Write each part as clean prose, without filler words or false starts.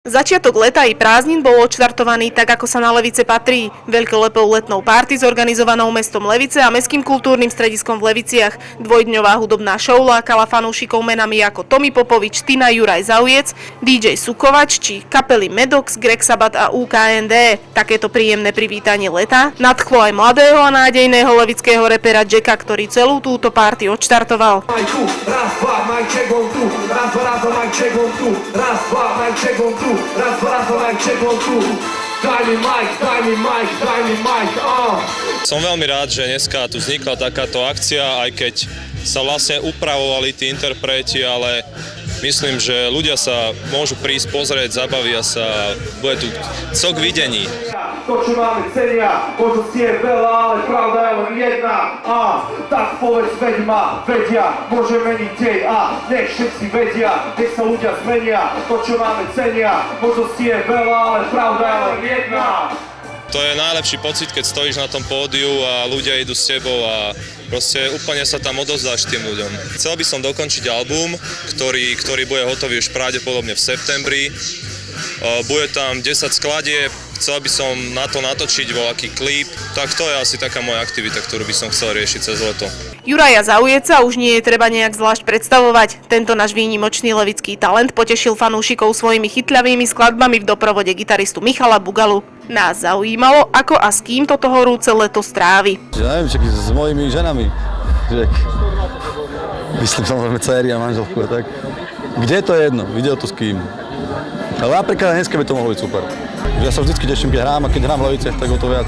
Začiatok leta i prázdnin bol odštartovaný tak, ako sa na Levice patrí. Veľkolepou letnou párty zorganizovanou mestom Levice a mestským kultúrnym strediskom v Leviciach. Dvojdňová hudobná show lákala fanúšikov menami ako Tommy Popovič, Tina, Juraj Zaujec, DJ Sukovač či kapely Medox, Greg Sabat a UKND. Takéto príjemné privítanie leta nadchlo aj mladého a nádejného levického repera Jacka, ktorý celú túto párty odštartoval. Raz, daj mi mic, Som veľmi rád, že dneska tu vznikla takáto akcia, aj keď sa vlastne upravovali tí interpreti, ale myslím, že ľudia sa môžu prísť pozrieť, zabavia sa, bude tu cok videní. To, čo máme, cenia, možno je veľa, ale pravda je len jedna. Tak povedz, vedia, môže meniť dej nech všetci vedia, nech sa ľudia zmenia. To, čo máme, cenia, možno je veľa, ale pravda je len jedna. To je najlepší pocit, keď stojíš na tom pódiu a ľudia idú s tebou a proste úplne sa tam odovzdáš tým ľuďom. Chcel by som dokončiť album, ktorý bude hotový už pravdepodobne v septembri. Bude tam 10 skladieb, chcel by som na to natočiť voľaký klip, tak to je asi taká moja aktivita, ktorú by som chcel riešiť cez leto. Juraja Zaujeca už nie je treba nejak zvlášť predstavovať. Tento náš výnimočný levický talent potešil fanúšikov svojimi chytľavými skladbami v doprovode gitaristu Michala Bugalu. Nás zaujímalo, ako a s kým toto horúce leto strávi. Ja neviem, s mojimi ženami. Myslím samozrejme dcéry a manželku a tak. Kde to je jedno, videl to s kým. Ale napríklad dneska by to mohlo byť super. Ja sa vždycky teším, keď hrám a keď hrám v Leviciach, tak o to viac.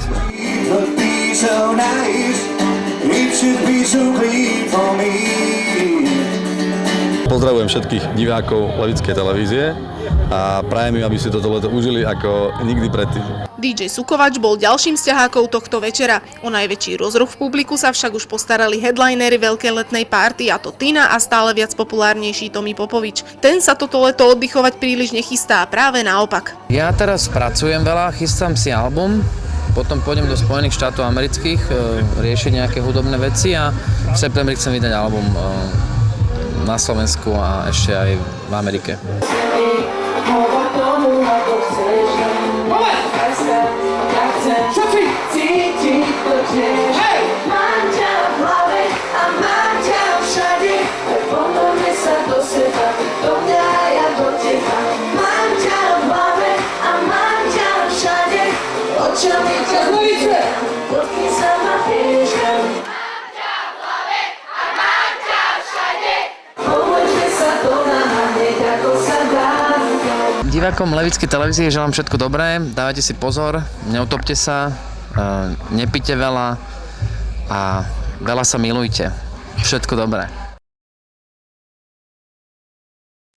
Pozdravujem všetkých divákov Levickej televízie a prajem im, aby si toto leto užili ako nikdy predtým. DJ Sukovač bol ďalším sťahákov tohto večera. O najväčší rozruch v publiku sa však už postarali headlinery veľkej letnej párty, a to Tina a stále viac populárnejší Tommy Popovič. Ten sa toto leto oddychovať príliš nechystá, práve naopak. Ja teraz pracujem veľa, chystám si album, potom pôjdem do Spojených štátov amerických, riešiť nejaké hudobné veci a v septembri chcem vydať album na Slovensku a ešte aj v Amerike. Divákom Levickej televízie želám všetko dobré, dávajte si pozor, neutopte sa, nepite veľa a veľa sa milujte. Všetko dobré.